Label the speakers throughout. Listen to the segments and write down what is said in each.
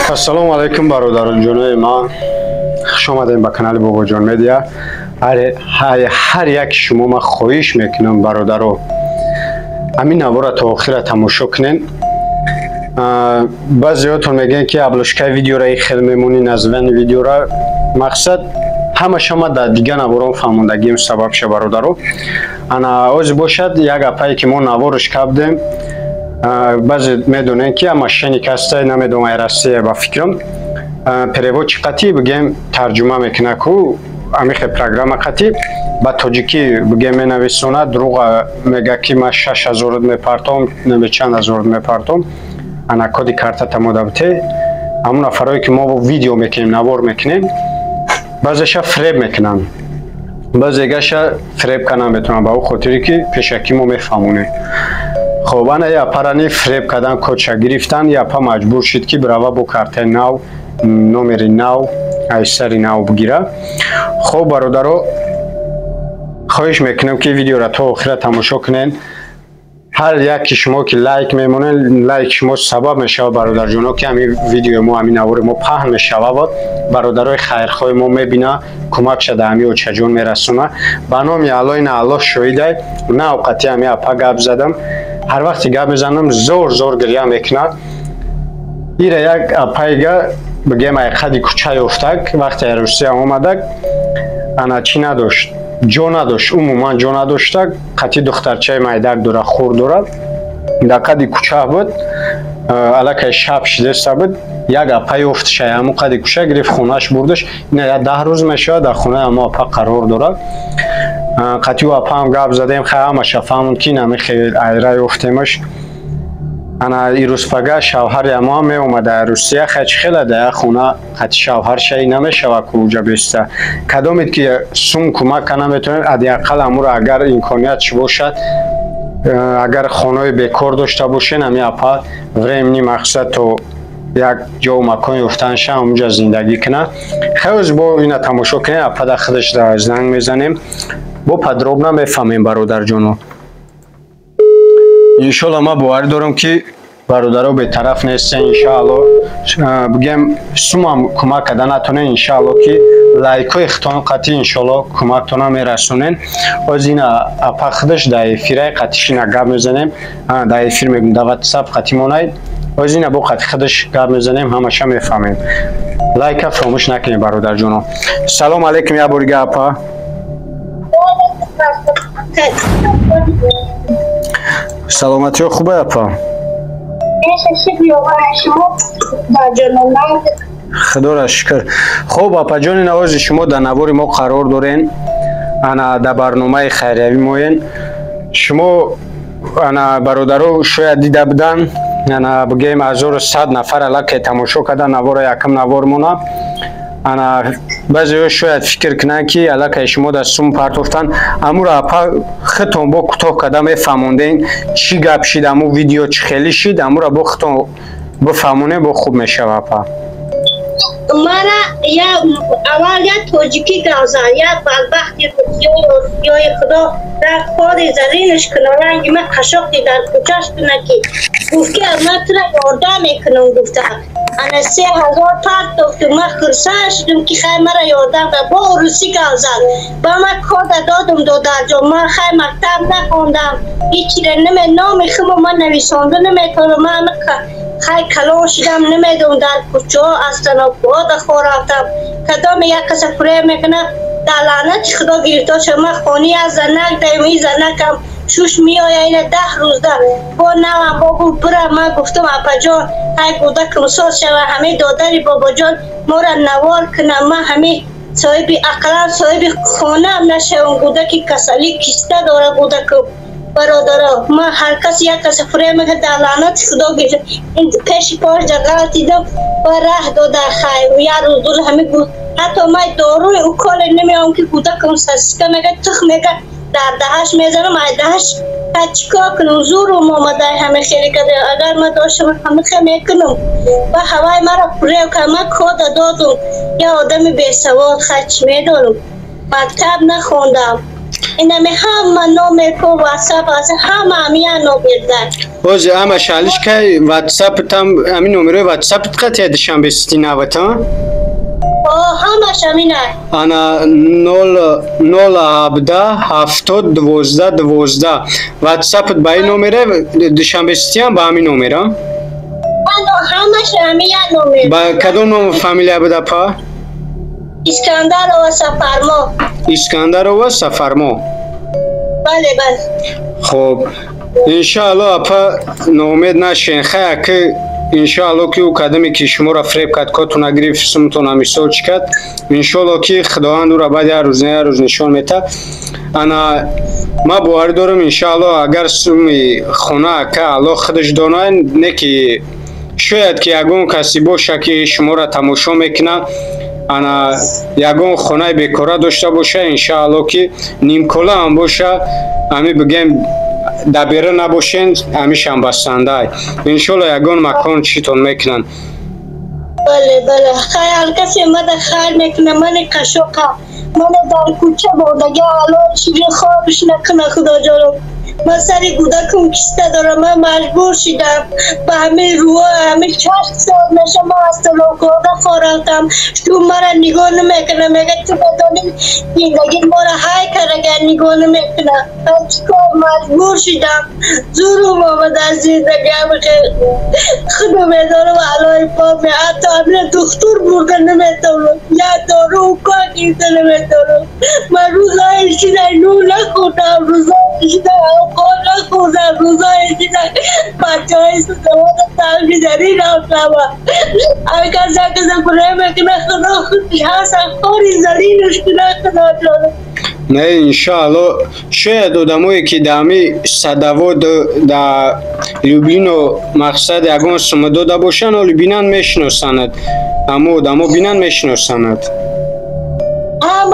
Speaker 1: Ассалому алайкум бародарон ҷонои ман. Хуш омадем ба канали Бобоҷон медиа. ҳар яки шумо ман хоҳиш мекунам бародаро ҳамин навора то охира тамошо кунен. баъзеётон мегӯянд ки аблошкаи видеора хел мемонӣ названи видеора. мақсад ҳамаша ма дар дига наворон фаҳмондагиам сабаб ша бародаро. ана ози бошад як апае ки мо навораш кардем. баъзе медонем ки машини кастай намедонай Россия ба фикрам переводчи қатӣ бигем тарҷума мекуна ку амихе программа қатӣ ба тоҷикӣ бигем менависона дурӯға мега ки ма 6000 мепартом наме чанд ҳазор мепартом ана коди картата модабте ҳамун нафарое ки мо видео мекунем навор мекунем баъзеша фреб мекунам баъзегаша фреб канам метавонам ба ӯ хотире ки пешакӣ мо мефаҳмонем. خب انا یا پرانی فریب کردن کوچه گرفتن یا پا مجبور شد که برای با کارت نو نمر نو ایسر نو بگیره. خب برادرو خواهش میکنم که ویدیو را تا آخر تماشا کنین. هر یکی شما که لایک میمونن لایک شما سبب میشه برادر جونو که همین ویدیو ما همین نوار ما پهن میشه و برادرای خیرخواه ما میبینه کمک شده همین و چجون میرسونه. بنامی الله الله شویده نه اوقاتی همین اپا گپ زدم. هر وقتی گپ میزنم زور گریه میکنه. ایره یک اپایگا بگیم ایقادی کوچه افتاد وقتی روسیه اومده انا چی نداشت جو نداشت عموما جو نداشته قطعی دخترچه مایدک دوره خور دوره در قدی کوچه بود علاقه شب شده بود یک اپای افت شد همون قدی کوچه گرفت خونهش بردش این 10 روز میشه در خونه اما اپا قرار داره قطعی و اپا هم گپ زدیم خیلی همه شفهمون که نمی خیلی ایره افتیمش انا ایروز پگه شوهر اما می اومده روسیه خیلی در خونه قطعی شوهر شایی نمیشه و کجا بیسته کدامید که سون کمک کنه میتونید حداقل امور اگر امکانیت چی باشد اگر خانه بیکار داشته باشین همی اپا وریمنی مقصد تو یک جا و مکان افتانش اونجا زندگی کنه. خیلی با اینا تماشا کنیم اپا در خودش در زنگ میزنیم با پدروب نمیفهمیم برادر جانو. انشالله ما باور دارم که برادرها به طرف نیستن انشالله بگم سوم کمک کردن نتونه انشالله که لایک و اختان قطعی انشالله کمک تونه میرسونن از این اپا خودش در افیرای قطعیش نگب میزنیم در افیر میگم در واتساپ قطعی مونید از این با قطعی خودش گب میزنیم همشه میفهمیم. لایک فراموش نکنید برادر جانو. سلام علیکم یا بورگه اپا. سلامتی خوبه اپا؟ خدا را شکر. خب اپا جان نواز شما در نوار ما قرار دارین انا در برنامه خیریوی موین شما انا برادرو شاید دیده بودن انا بگیم 1100 نفر علاقه تماشا کردن نوار یکم نوار مونه انا بعضی شاید فکر کنن که علاقه شما در سوم پرتوفتن امور اپا خطون با کوتاه کردن میفهموندین چی گپ شید امو ویدیو چی خیلی شید امور با خطون بفهمونه با خوب میشه اپا.
Speaker 2: مرا یا اول یا توجیکی گازن یا بدبختی یا خدا در خود زرینش کنه رنگی من قشاقی در کوچهش کنه که گفت که من تو را یاردم میکنم گفته انا 3000 پرت گفتم من خرسه شدم که خیلی مرا یاردم و با روسی گازن با من کار دادم دادر جا من خیلی مکتب نخوندم هیچی را نام خیلی من نویسانده نمیتونم من خیلی کلان شدم نمیدونم در کوچه ها اصلا باد خور رفتم کدام یک کس فریب میکنه در لعنت خدا گرفته شد من خانی از زنک دیمی زنکم شوش میآید این 10 روز ده با نوام بابو برم من گفتم اپا جان های گودک مساس شد همه دادری بابا جان ما را نوار کنم من همه صاحب اقلان صاحب خانه هم نشوم گودکی کسالی کسته داره گودکم برادرها من هر کسی یک کس فریب میکنه در لعنت خدا گرفته این پیش پاش جگل دیدم و راه داده خیلی یا روز دور همه گفت حتی من داروی اوکال نمیام که کودکم سسکه میگه تخ میگه در دهش میزنم ای دهش چیکار کنم زور و مامده همه خیلی کرده اگر من داشتم همه خیلی میکنم و هوای مرا فریب کنم من کود دادم یا آدم بی سواد خیلی میدارم مکتب نخوندم اینمی همه نومر کو واتساپ است همه همین نومر
Speaker 1: اوز اما شالش که واتساپ تام همین نمره واتساپ تقطع دشان بستی نوتا
Speaker 2: همش همینه
Speaker 1: انا 017 واتساپ با این نمره دشان بستی هم با همین نمره
Speaker 2: همش همین نومر
Speaker 1: با کدوم نام فامیلیا بوده پا؟
Speaker 2: اسکندر و سفرما
Speaker 1: اسکندر و سفرما
Speaker 2: بله بله
Speaker 1: خب انشاءالله اپا ناامید نشین خیلی که انشاءالله که او کدمی که شما را فریب کد کتون اگری فسمتون همیسا چی کد انشاءالله که خداوند او را بعد یه روز نشان میته انا ما باوری دارم انشاءالله اگر سومی خونه که الله خودش دانه نه که شاید که یگون کسی باشه که شما را تماشا میکنه انا یگون خونه بیکاره داشته باشه انشاءالله که نیمکوله هم باشه امی بگیم دبیره نباشین همیش هم بستنده انشاءالله یگون مکان چیتون میکنن
Speaker 2: بله بله خیال کسی من خیال میکنه من قشوقه من در کوچه بودگه الان چیزی خوابش نکنه خدا جارم من سری گودکم کسته دارم من مجبور شدم به همه روح همه 4 سال نشه من از تلوکاده خورفتم تو مرا نگاه نمیکنه میگه تو بدانی زندگی مرا های کرده نگاه نمیکنه من چیکار مجبور شدم زورم آمد از زندگی که خدا میدارم علای پا می حتی همین دکتر برده نمیتونم یا دارو او کار کیسته نمیتونم من روزای شده نو نخوردم روزای شده کار نخوردم روزای شده بچه های سوزوان تلوی داری رفتم هر کسی که برای میکنه خدا خودش هست خاری زلینش کنه خدا جانم
Speaker 1: نه انشاءالله شاید آدمایی که دامی صدوا در لوبلینو مقصد یگان سم داده باشن و لوبینن میشناسند اما آدما بینن میشناسند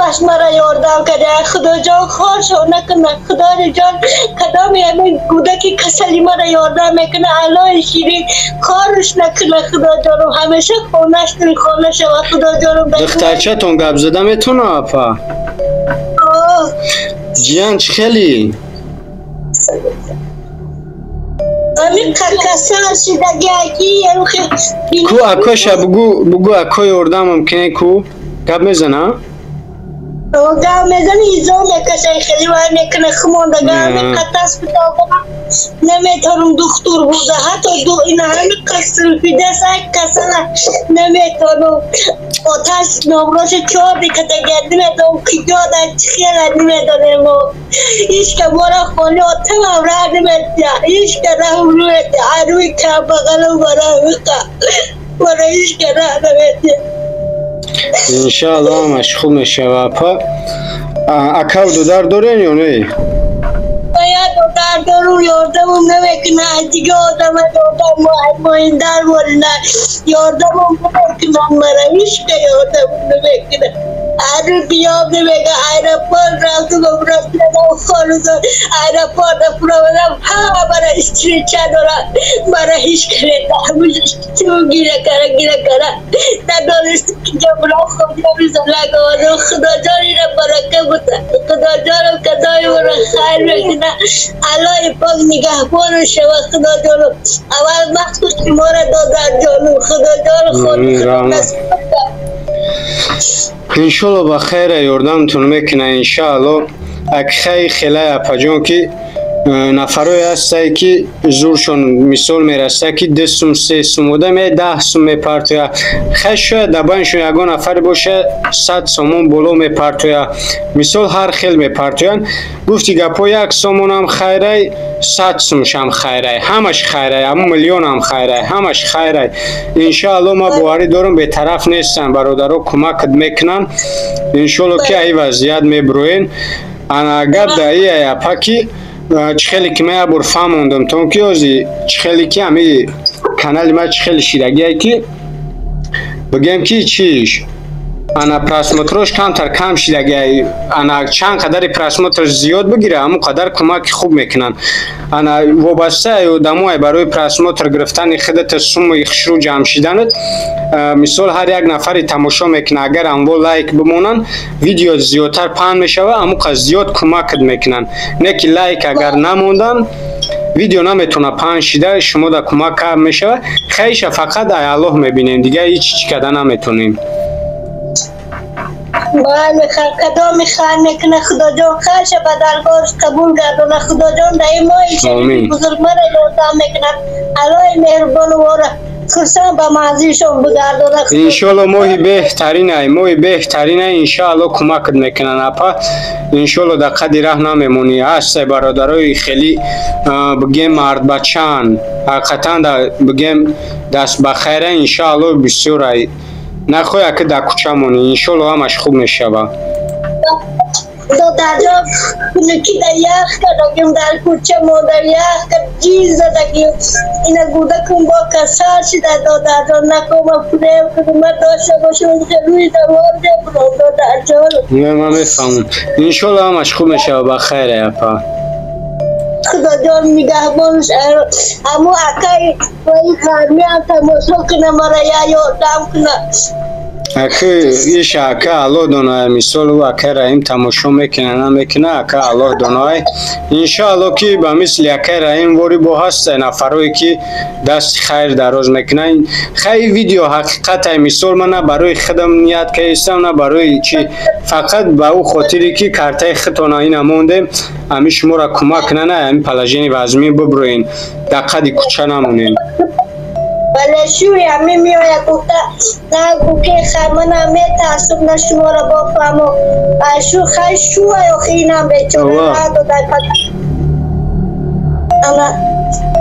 Speaker 2: همش مرا یاردم کرده خدا جان خوار شو نکنه خدا جان کدام همین گودکی کسلی مرا یاردم میکنه علای شیرین کارش نکنه خدا جانم همیشه خونش دل خونه شو خدا جانم
Speaker 1: دخترچه تون گپ زده میتونه اپا جیان چه خیلی
Speaker 2: همین کسل شدگی اکی
Speaker 1: کو اکاشه بگو اکای ارده ممکنه کو گپ میزنه
Speaker 2: گام میزنی ایزا میکشه خیلی باید میکنه خمانده گام قطعس بتاقم نمیتونم دکتر بوده حتی این همه کسل فیده سای کسل نمیتونم آتش نمراش 4 دیکته گردی میتونم که جاده چخیل نمیتونم ایش که بارا خالی آتم هم راه نمیتونم ایش که راه نمیتونم عروی که بغلو بارا ایش که راه نمیتونم
Speaker 1: انشاءالله مشغول میشه و پا اکاو دودار دارین یا نه؟
Speaker 2: باید دودار دارو یاردمم نمیکنه دیگه آدم یاردم مایندر بولنه یاردمم نمیکنم مرا هیچ که یاردمم نمیکنه هر بیام نمیگه ایرپورت رفتم خالوزان ایرپورت فرامدم همه برای استریچه دارن برای هیچ که نمیده تو گیره کره ندانستی که جبرا خود نمیزن لگوانو خدا جانی را برکه بوده خدا جانم کدای برا خیر بکنه علای پاک نگهبان شو خدا جانم اول مخصوص ما را دادن جانم خدا جانم خود نصیب
Speaker 1: انشالله با خیر یاردمتون میکنه انشالله اک خیلی اپا جان که نفرای هسته که زورشون مثال میرسته که 2 سوم 3 سوم بوده می 10 سوم میپرتویه خیلی شاید دبانشون یگان نفر باشه 100 سومون بلو میپرتویه مثال هر خیل میپرتوین گفتی گپا 1 سومون هم خیره 100 سومش هم خیره همش خیره همون میلیون هم خیره همش خیره انشاءالله ما باوری دارم به طرف نیستن برادرها کمک میکنن انشاءالله که ای وضعیت میبروین انا اگر دایی ای پاکی چخیلی که من بر فهموندم تون که ازی چخیلی که همی کانال ما چخیلی شیرگی که بگم که چیش انا پراسمتروش کم شیرگی انا چند قدر پراسمتر زیاد بگیره همون قدر کمک خوب میکنن ана вобаста одамой барои просмотр гирифтани хидат сум ихшру ҷамъ мисол ҳар як нафари тамошо мекуна агар амво лайк бимонан видео зиёдтар паҳн мешава амуқа зиёд кӯмакат мекунанд не ки лайк агар намондан видео наметуна паҳн шида шумо да кӯмак кам мешава хайша фақат ай Аллоҳ мебинем дига ҳеҷ чӣ када наметонем
Speaker 2: بله کدام خیر میکنه خدا جان خیرش به درگاهش قبول گردونه خدا جان دایی ما ایشون بزرگ من یادم میکنه الهی مهربان و خرسان به منزلشون بگردونه
Speaker 1: انشالله ماهی بهترینه انشالله کمکت میکنن اپا انشالله در قدی ره نمیمونی هست برادرای خیلی بگیم مرد بچان حقیقتا بگیم دست بخیره انشالله بسیار نخواه که در کوچه مونی انشالله همش خوب میشوه
Speaker 2: دادر جان کنکی در یخ کردیم در کوچه ما در یخ کرد جیز دادگیم اینا گوده کن با کسر شده دادر جان نکوم فریم کدومت داشته باشم جلوی دوار جبرم دادر جان
Speaker 1: من میفهمم انشالله همش خوب میشوه بخیره اپا
Speaker 2: خدا جان نگهبانش همو اکای وی خرمی هم تماشا کنه مرا یادم کنه
Speaker 1: اکه ایش اکه الله دانای مثال و اکه رحیم تماشا میکنه نمیکنه اکه الله دانای انشاءالله که به مثل اکه رحیم واری با هست نفرهایی که دست خیر دراز میکنه خیلی ویدیو حقیقت مثال من نه برای خودم نیت که ایستم نه برای چی فقط به او خاطری که کارتای خطانه این مونده امی شما را کمک نه امی پلاژین وزمی ببروین دقیقی کوچه نمونین
Speaker 2: بله شوی همی میاید گفته نه گوکه خرمن همه تعصب نشما را بافهمو شو خیلی شوی و خیلی بیچاره ندادن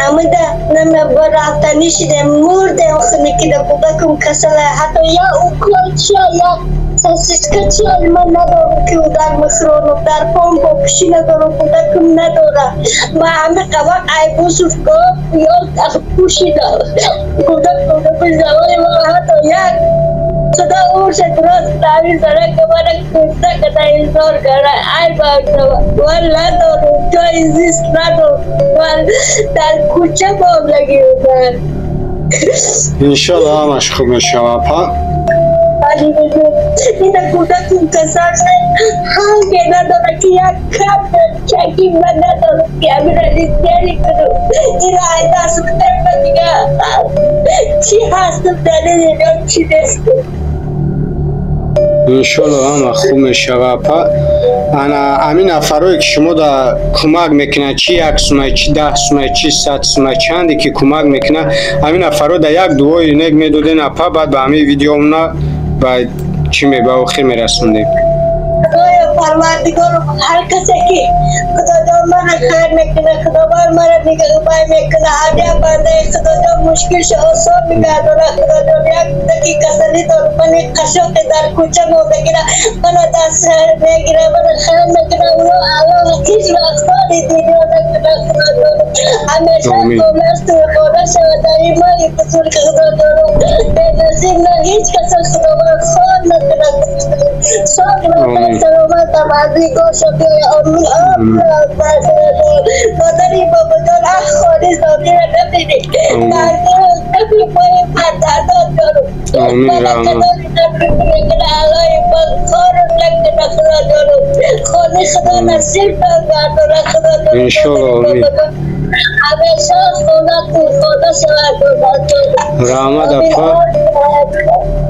Speaker 2: اما ده نمه برفتنی شده مرده آخنی که ده بودکم کسله حتی یا اوکلچیا یا سسیسکچیا من ندارم که او در مخرانم در پام با پشی ندارم بودکم ندارم ما همه قوار ای بزرگ یا پوشی دارم بودکم بزرگای ما حتی یک خدا اورش درست داوی زره که من کنسته کده انزار کرده ای باگدوا وان ندارم جای زیست ندارم وان در کوچه بام لگی بودن
Speaker 1: انشالله همش خوب میشوه پا
Speaker 2: این کودکون کسر حالگه نداره که یک کم چکی من ندارم که همین را ریزگری کنم این را ای دست بکنم دیگه چی هستم دلیل اینا چی دستم
Speaker 1: انشالله همه خوب میشوه پا انا امین افرایی که شما دا کمک میکنه چی یک سومه چی 10 سومه چی 100 سومه چندی که کمک میکنه امین افرا دا یک دوای نگ میدودین اپا بعد به همین ویدیو اونا با چی می با خیر میرسوندیم
Speaker 2: پروردگار هر کسی که خدا جان من خیر میکنه خدا بار مرا نگهبان میکنه هر یک بنده خدا جان مشکلش آسان میگردونه خدا جان یک دقیقه کسلی دار من قشق در کوچه موندگیره من دست میگیره من خیر میکنه اونو الله هیچ وقتانی دیگه نکنه خدا جان همیشه کامست و خدا شود در ایمانی بزرگ خدا جان به نصیب نه هیچ کسی خدا من خواد نکنه ساک نکنه سلامت بعدی گوشت آمین مادری بابا جان خالی زمین را نبینی نبی پای پدرداد جانو ملکه داری نبی کنه علای بخار نکنه خدا جانو خالی خدا نصیب نگردونه خدا جانو
Speaker 1: انشالله
Speaker 2: همیشه خدا
Speaker 1: رحمت اپا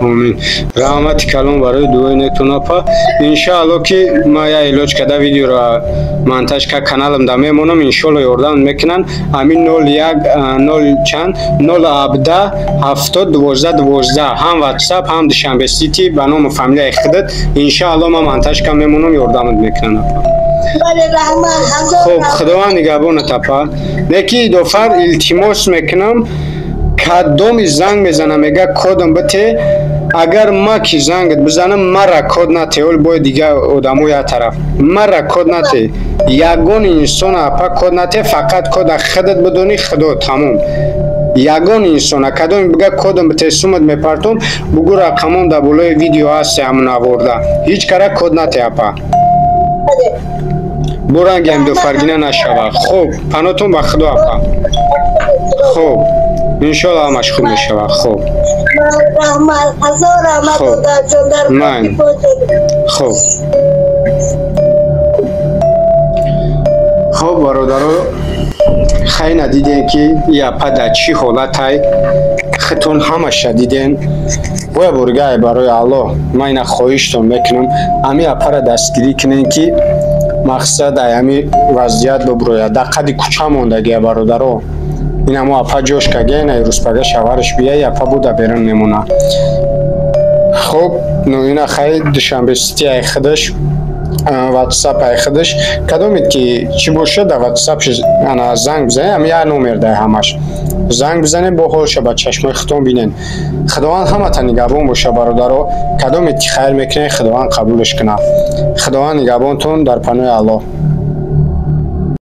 Speaker 1: آمین رحمت کلام برای دوای نتون اپا انشاءالله که ما یا علاج کده ویدیو را منتج که کانالم دا میمونم انشاءالله یاردم میکنن همین 01 چند 017 70 12 12 هم واتساپ هم دوشنبه سیتی به نام فامیلی خودت انشاءالله ما منتج که میمونم یاردمت میکنن اپا خب خداوند نگهبانت اپا نکی دوفر التماس میکنم کدام زنگ میزنم میگه کدام بته اگر ما کی زنگت بزنم مرا کد نته اول باید دیگه آدمو یا طرف مرا کد نته یگان انسان اپا کد نته فقط کد خودت بدونی خدا تمام یگان انسان کدام بگه کدام بته سومت میپرتم بگو رقمم در بالای ویدیو هست همون آورده هیچ کاره کد نته اپا برنگ هم دو فرگینه نشوه. خوب پناتون با خدا اپا. خوب انشالله همش خوب میشوه. خوب من خوب خوب برادرو خیلی ندیدین که این اپا در چی حالت های خطون همه شدیدین و برگه برای الله من این خواهشتون میکنم امی اپا را دستگیری کنین که مقصد امی وضعیت ببروید در قدی کچه موندگی برادرو این همه اپا جوش که گین روز پگه شوارش بیایی اپا بوده بیرون نمونه. خب نو اینا خیلی دوشنبه سیتی ای خودش واتساپ ای خودش کدومید که چی باشه در واتساپ زنگ بزنید هم یه نومر ده همش زنگ بزنید با حالش با چشمای خودتون بینین. خداوند همه تا نگهبان باشه برادرو کدومید که خیر میکنه خداوند قبولش کنه. خداوند نگهبانتون در پناه الله.